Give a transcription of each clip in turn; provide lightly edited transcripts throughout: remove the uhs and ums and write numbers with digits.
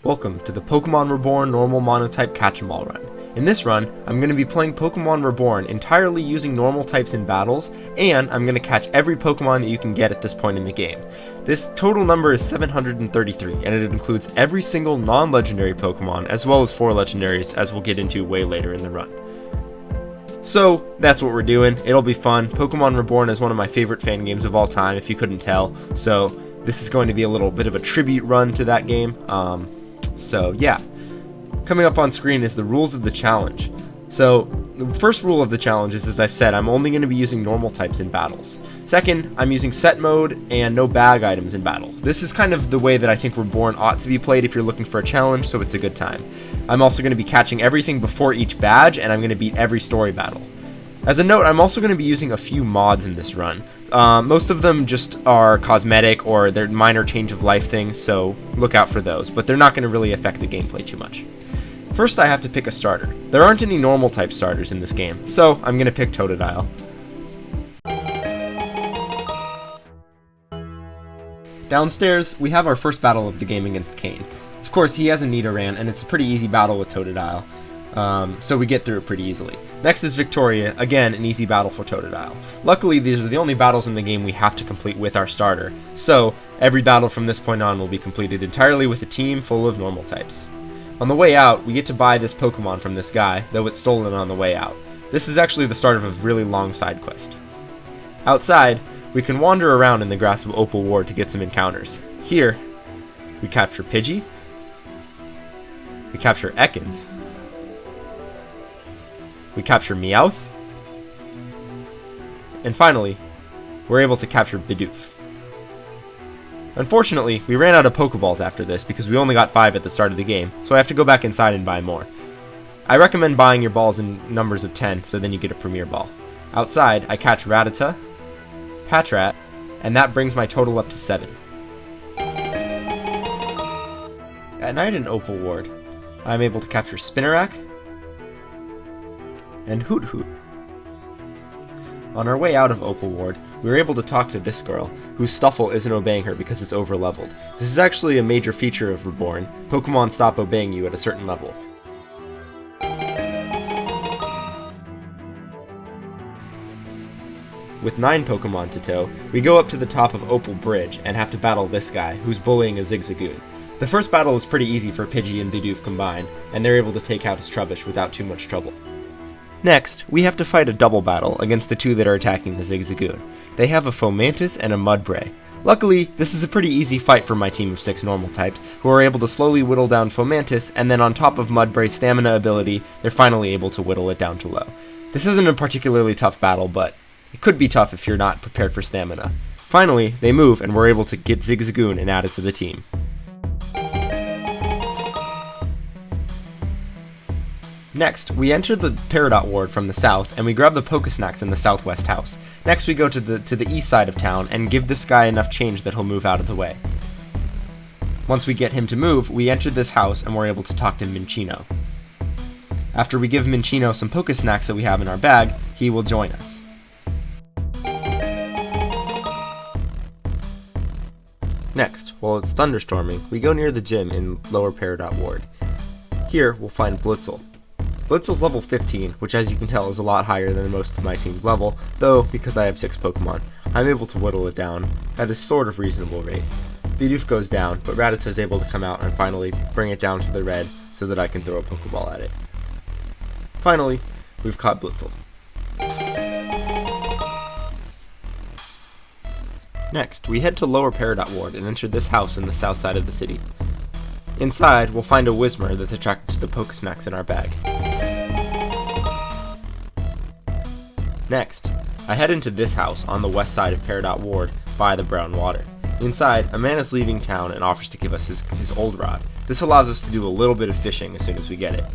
Welcome to the Pokemon Reborn normal Monotype catch-em-all run. In this run, I'm going to be playing Pokemon Reborn entirely using normal types in battles, and I'm going to catch every Pokemon that you can get at this point in the game. This total number is 733, and it includes every single non-legendary Pokemon, as well as 4 legendaries, as we'll get into way later in the run. So, that's what we're doing. It'll be fun. Pokemon Reborn is one of my favorite fan games of all time, if you couldn't tell, so this is going to be a little bit of a tribute run to that game. So yeah, coming up on screen is the rules of the challenge. So the first rule of the challenge is, as I've said, I'm only going to be using normal types in battles. Second, I'm using set mode and no bag items in battle. This is kind of the way that I think Reborn ought to be played if you're looking for a challenge, so it's a good time. I'm also going to be catching everything before each badge, and I'm going to beat every story battle. As a note, I'm also going to be using a few mods in this run. Most of them just are cosmetic or they're minor change of life things, so look out for those, but they're not going to really affect the gameplay too much. First, I have to pick a starter. There aren't any normal type starters in this game, so I'm going to pick Totodile. Downstairs, we have our first battle of the game against Kane. Of course, he has a Nidoran, and it's a pretty easy battle with Totodile. So we get through it pretty easily. Next is Victoria, again an easy battle for Totodile. Luckily, these are the only battles in the game we have to complete with our starter, so every battle from this point on will be completed entirely with a team full of normal types. On the way out, we get to buy this Pokemon from this guy, though it's stolen on the way out. This is actually the start of a really long side quest. Outside, we can wander around in the grass of Opal Ward to get some encounters. Here, we capture Pidgey, we capture Ekans, we capture Meowth, and finally, we're able to capture Bidoof. Unfortunately, we ran out of Pokeballs after this because we only got 5 at the start of the game, so I have to go back inside and buy more. I recommend buying your balls in numbers of 10, so then you get a Premier Ball. Outside, I catch Rattata, Patrat, and that brings my total up to 7. At night in Opal Ward, I'm able to capture Spinarak and Hoot Hoot. On our way out of Opal Ward, we were able to talk to this girl, whose Stuffle isn't obeying her because it's over-leveled. This is actually a major feature of Reborn. Pokemon stop obeying you at a certain level. With 9 Pokemon to tow, we go up to the top of Opal Bridge and have to battle this guy, who's bullying a Zigzagoon. The first battle is pretty easy for Pidgey and Bidoof combined, and they're able to take out his Trubbish without too much trouble. Next, we have to fight a double battle against the 2 that are attacking the Zigzagoon. They have a Fomantis and a Mudbray. Luckily, this is a pretty easy fight for my team of 6 normal types, who are able to slowly whittle down Fomantis, and then on top of Mudbray's stamina ability, they're finally able to whittle it down to low. This isn't a particularly tough battle, but it could be tough if you're not prepared for stamina. Finally, they move, and we're able to get Zigzagoon and add it to the team. Next, we enter the Peridot Ward from the south, and we grab the Pokesnacks in the southwest house. Next, we go to the east side of town, and give this guy enough change that he'll move out of the way. Once we get him to move, we enter this house, and we're able to talk to Minccino. After we give Minccino some Pokesnacks that we have in our bag, he will join us. Next, while it's thunderstorming, we go near the gym in Lower Peridot Ward. Here, we'll find Blitzel. Blitzel's level 15, which as you can tell is a lot higher than most of my team's level, though because I have 6 Pokemon, I'm able to whittle it down at a sort of reasonable rate. Bidoof goes down, but Rattata is able to come out and finally bring it down to the red so that I can throw a Pokeball at it. Finally, we've caught Blitzel. Next, we head to Lower Peridot Ward and enter this house in the south side of the city. Inside, we'll find a Whismur that's attracted to the Pokesnacks in our bag. Next, I head into this house on the west side of Peridot Ward by the brown water. Inside, a man is leaving town and offers to give us his old rod. This allows us to do a little bit of fishing as soon as we get it.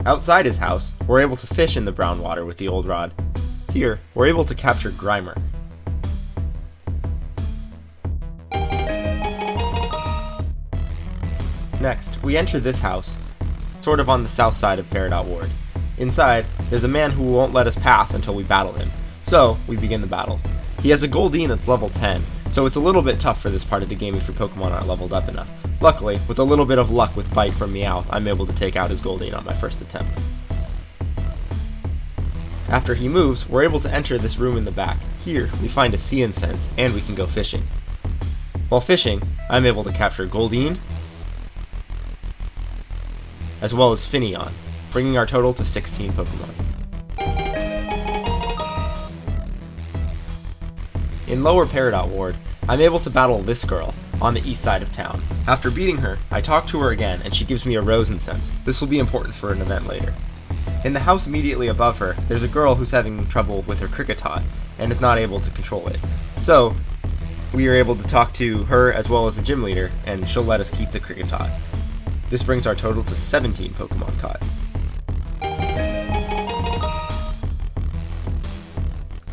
Outside his house, we're able to fish in the brown water with the old rod. Here, we're able to capture Grimer. Next, we enter this house, sort of on the south side of Peridot Ward. Inside, there's a man who won't let us pass until we battle him, so we begin the battle. He has a Goldeen that's level 10, so it's a little bit tough for this part of the game if your Pokemon aren't leveled up enough. Luckily, with a little bit of luck with Bite from Meowth, I'm able to take out his Goldeen on my first attempt. After he moves, we're able to enter this room in the back. Here, we find a sea incense, and we can go fishing. While fishing, I'm able to capture Goldeen, as well as Finneon, bringing our total to 16 Pokemon. In Lower Peridot Ward, I'm able to battle this girl on the east side of town. After beating her, I talk to her again and she gives me a rose incense. This will be important for an event later. In the house immediately above her, there's a girl who's having trouble with her Kricketot and is not able to control it. So, we are able to talk to her as well as the gym leader, and she'll let us keep the Kricketot. This brings our total to 17 Pokemon caught.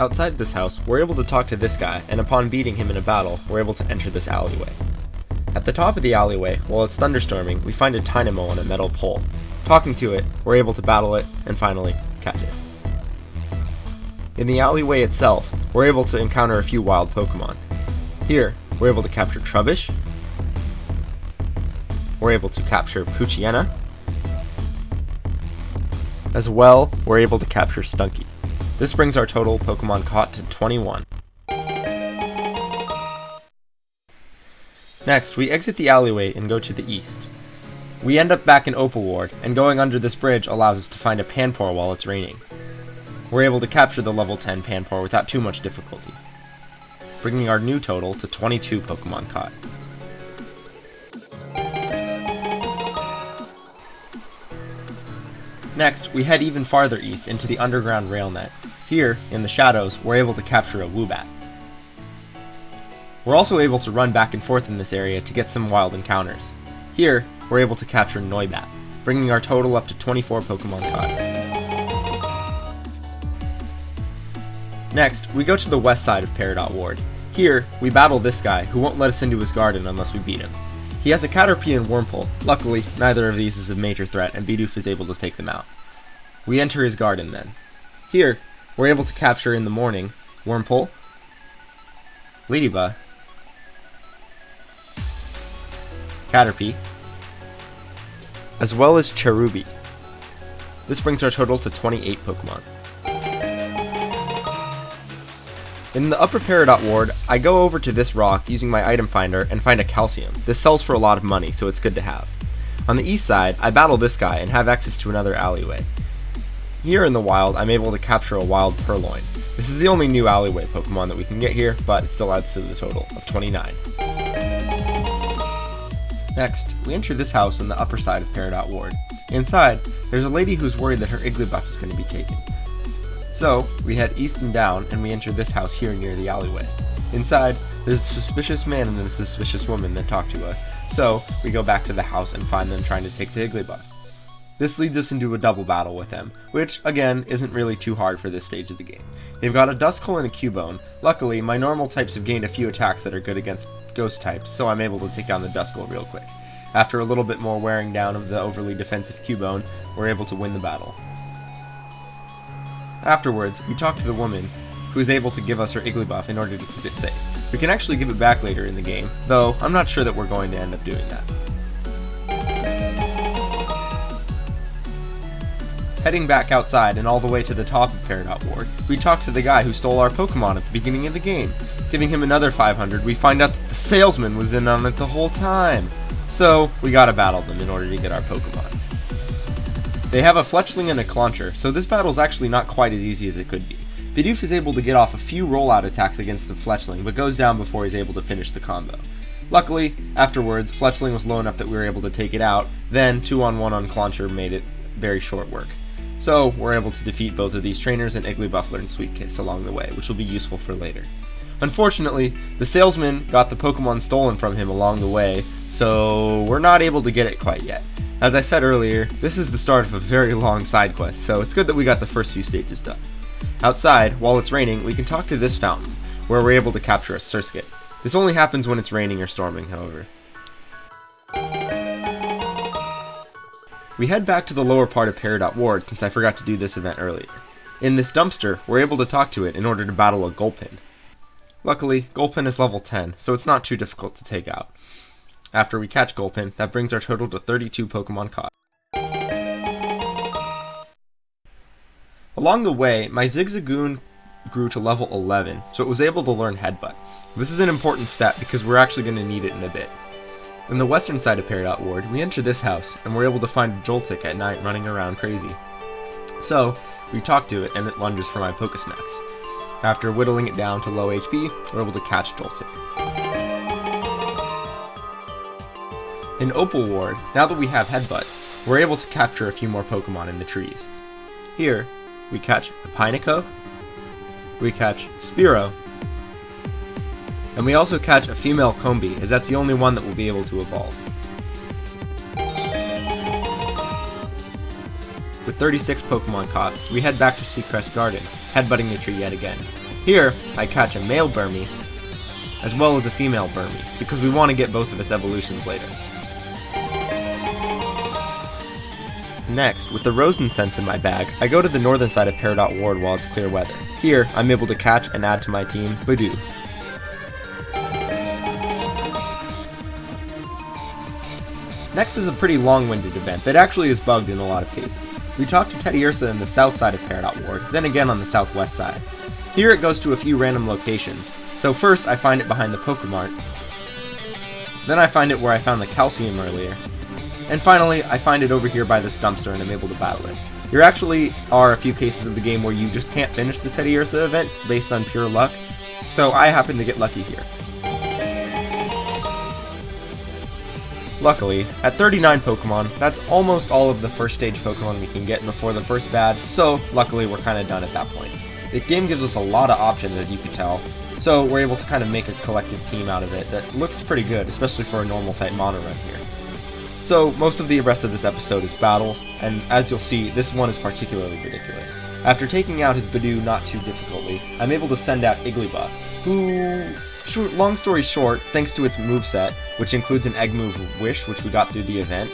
Outside this house, we're able to talk to this guy, and upon beating him in a battle, we're able to enter this alleyway. At the top of the alleyway, while it's thunderstorming, we find a Dynamo on a metal pole. Talking to it, we're able to battle it, and finally, catch it. In the alleyway itself, we're able to encounter a few wild Pokemon. Here, we're able to capture Trubbish, we're able to capture Poochyena, as well, we're able to capture Stunky. This brings our total Pokemon caught to 21. Next, we exit the alleyway and go to the east. We end up back in Opal Ward, and going under this bridge allows us to find a Panpour while it's raining. We're able to capture the level 10 Panpour without too much difficulty, bringing our new total to 22 Pokemon caught. Next, we head even farther east into the underground rail net. Here, in the shadows, we're able to capture a Woobat. We're also able to run back and forth in this area to get some wild encounters. Here, we're able to capture Noibat, bringing our total up to 24 Pokemon caught. Next, we go to the west side of Peridot Ward. Here, we battle this guy, who won't let us into his garden unless we beat him. He has a Caterpie and Wurmple. Luckily, neither of these is a major threat, and Bidoof is able to take them out. We enter his garden then. Here, we're able to capture in the morning Wurmple, Ladybug, Caterpie, as well as Cherubi. This brings our total to 28 Pokemon. In the Upper Peridot Ward, I go over to this rock using my item finder and find a Calcium. This sells for a lot of money, so it's good to have. On the east side, I battle this guy and have access to another alleyway. Here in the wild, I'm able to capture a wild Purloined. This is the only new alleyway Pokemon that we can get here, but it still adds to the total of 29. Next, we enter this house on the upper side of Peridot Ward. Inside, there's a lady who's worried that her Igglybuff is going to be taken. So, we head east and down, and we enter this house here near the alleyway. Inside, there's a suspicious man and a suspicious woman that talk to us, so we go back to the house and find them trying to take the Igglybuff. This leads us into a double battle with them, which, again, isn't really too hard for this stage of the game. They've got a Duskull and a Cubone. Luckily, my normal types have gained a few attacks that are good against ghost types, so I'm able to take down the Duskull real quick. After a little bit more wearing down of the overly defensive Cubone, we're able to win the battle. Afterwards, we talk to the woman, who is able to give us her Igglybuff in order to keep it safe. We can actually give it back later in the game, though I'm not sure that we're going to end up doing that. Heading back outside and all the way to the top of Peridot Ward, we talk to the guy who stole our Pokemon at the beginning of the game. Giving him another 500, we find out that the salesman was in on it the whole time. So, we gotta battle them in order to get our Pokemon. They have a Fletchling and a Clauncher, so this battle's actually not quite as easy as it could be. Bidoof is able to get off a few rollout attacks against the Fletchling, but goes down before he's able to finish the combo. Luckily, afterwards, Fletchling was low enough that we were able to take it out, then 2-on-1 on Clauncher made it very short work. So, we're able to defeat both of these trainers and Igglybuff learned Sweet Kiss along the way, which will be useful for later. Unfortunately, the salesman got the Pokemon stolen from him along the way, so we're not able to get it quite yet. As I said earlier, this is the start of a very long side quest, so it's good that we got the first few stages done. Outside, while it's raining, we can talk to this fountain, where we're able to capture a Surskit. This only happens when it's raining or storming, however. We head back to the lower part of Peridot Ward since I forgot to do this event earlier. In this dumpster, we're able to talk to it in order to battle a Gulpin. Luckily, Gulpin is level 10, so it's not too difficult to take out. After we catch Gulpin, that brings our total to 32 Pokemon caught. Along the way, my Zigzagoon grew to level 11, so it was able to learn Headbutt. This is an important step because we're actually going to need it in a bit. In the western side of Peridot Ward, we enter this house, and we're able to find a Joltik at night running around crazy. So, we talk to it, and it lunges for my Pokesnacks. After whittling it down to low HP, we're able to catch Joltik. In Opal Ward, now that we have Headbutt, we're able to capture a few more Pokemon in the trees. Here, we catch a Pineco, we catch Spearow, and we also catch a female Combee, as that's the only one that will be able to evolve. With 36 Pokemon caught, we head back to Seacrest Garden, headbutting the tree yet again. Here, I catch a male Burmy, as well as a female Burmy, because we want to get both of its evolutions later. Next, with the Rosensense in my bag, I go to the northern side of Peridot Ward while it's clear weather. Here, I'm able to catch and add to my team Badoo. Next is a pretty long-winded event that actually is bugged in a lot of cases. We talk to Teddiursa in the south side of Peridot Ward, then again on the southwest side. Here it goes to a few random locations, so first I find it behind the Pokemart, then I find it where I found the Calcium earlier, and finally, I find it over here by this dumpster and I'm able to battle it. There actually are a few cases of the game where you just can't finish the Teddiursa event based on pure luck, so I happen to get lucky here. Luckily, at 39 Pokemon, that's almost all of the first stage Pokemon we can get before the first bad, so luckily we're kinda done at that point. The game gives us a lot of options, as you can tell, so we're able to kind of make a collective team out of it that looks pretty good, especially for a normal type mono run here. So, most of the rest of this episode is battles, and as you'll see, this one is particularly ridiculous. After taking out his Badoo not too difficultly, I'm able to send out Igglybuff, who, long story short, thanks to its moveset, which includes an Egg move Wish, which we got through the event,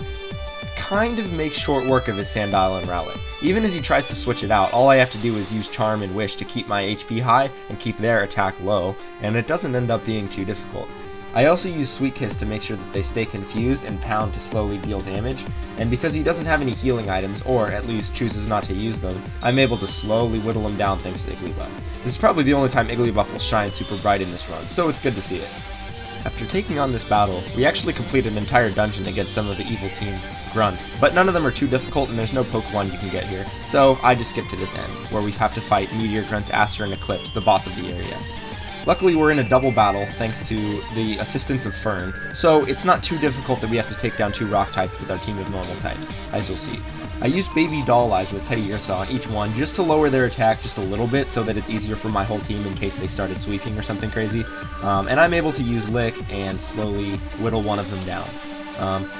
kind of makes short work of his Sandile and Rowlet. Even as he tries to switch it out, all I have to do is use Charm and Wish to keep my HP high and keep their attack low, and it doesn't end up being too difficult. I also use Sweet Kiss to make sure that they stay confused and pound to slowly deal damage, and because he doesn't have any healing items, or at least chooses not to use them, I'm able to slowly whittle him down thanks to Igglybuff. This is probably the only time Igglybuff will shine super bright in this run, so it's good to see it. After taking on this battle, we actually complete an entire dungeon against some of the evil team grunts, but none of them are too difficult and there's no Pokemon you can get here, so I just skip to this end, where we have to fight Meteor Grunt's Aster and Eclipse, the boss of the area. Luckily, we're in a double battle thanks to the assistance of Fern, so it's not too difficult that we have to take down 2 rock types with our team of normal types, as you'll see. I use Baby Doll Eyes with Teddiursa on each one just to lower their attack just a little bit so that it's easier for my whole team in case they started sweeping or something crazy, and I'm able to use Lick and slowly whittle one of them down.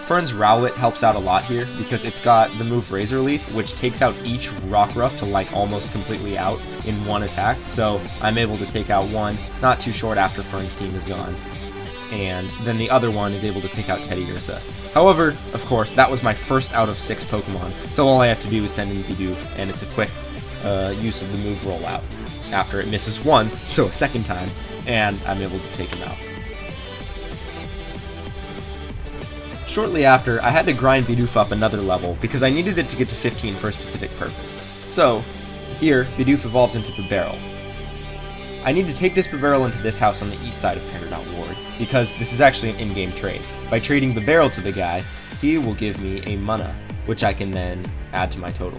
Fern's Rowlet helps out a lot here because it's got the move Razor Leaf, which takes out each Rockruff to like almost completely out in one attack, so I'm able to take out one not too short after Fern's team is gone, and then the other one is able to take out Teddiursa. However, of course, that was my first out of 6 Pokemon, so all I have to do is send in Bidoof, and it's a quick use of the move rollout. After it misses once, so a second time, and I'm able to take him out. Shortly after, I had to grind Bidoof up another level because I needed it to get to 15 for a specific purpose. So, here, Bidoof evolves into Bibarel. I need to take this Bibarel into this house on the east side of Peridot Ward, because this is actually an in-game trade. By trading Bibarel to the guy, he will give me a mana, which I can then add to my total.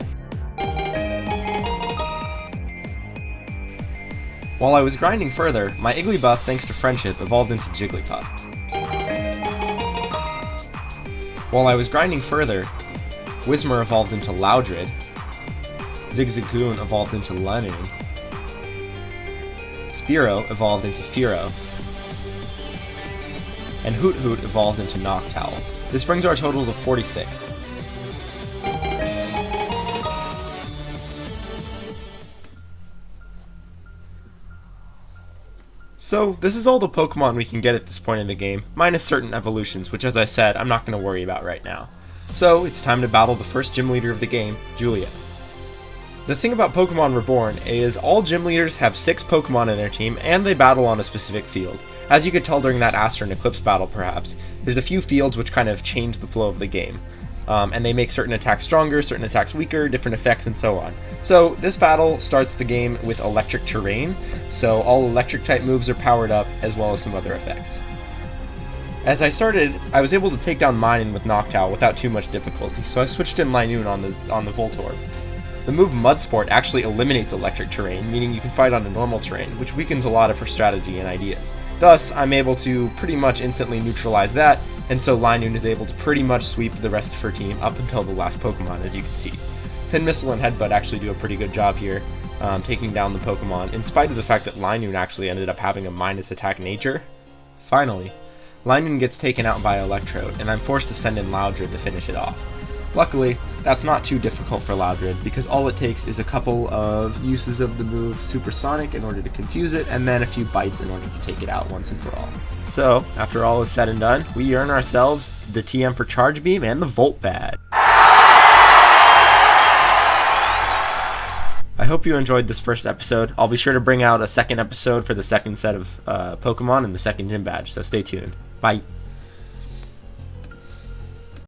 While I was grinding further, my Igglybuff, thanks to friendship, evolved into Jigglypuff. While I was grinding further, Whismur evolved into Loudred, Zigzagoon evolved into Lanoon, Spearow evolved into Fearow, and Hoot Hoot evolved into Noctowl. This brings our total to 46. So, this is all the Pokemon we can get at this point in the game, minus certain evolutions, which as I said, I'm not going to worry about right now. So, it's time to battle the first gym leader of the game, Julia. The thing about Pokemon Reborn is all gym leaders have 6 Pokemon in their team, and they battle on a specific field. As you could tell during that Aster and Eclipse battle perhaps, there's a few fields which kind of change the flow of the game. And they make certain attacks stronger, certain attacks weaker, different effects, and so on. So this battle starts the game with electric terrain, so all electric type moves are powered up, as well as some other effects. As I started, I was able to take down Minun with Noctowl without too much difficulty, so I switched in Linoon on the Voltorb. The move Mudsport actually eliminates electric terrain, meaning you can fight on a normal terrain, which weakens a lot of her strategy and ideas. Thus, I'm able to pretty much instantly neutralize that, and so Linoon is able to pretty much sweep the rest of her team up until the last Pokemon, as you can see. Pin Missile and Headbutt actually do a pretty good job here, taking down the Pokemon, in spite of the fact that Linoon actually ended up having a minus attack nature. Finally, Linoon gets taken out by Electrode, and I'm forced to send in Loudred to finish it off. Luckily, that's not too difficult for Loudred, because all it takes is a couple of uses of the move Supersonic in order to confuse it, and then a few bites in order to take it out once and for all. So, after all is said and done, we earn ourselves the TM for Charge Beam and the Volt Badge. I hope you enjoyed this first episode. I'll be sure to bring out a second episode for the second set of Pokemon and the second gym badge, so stay tuned. Bye.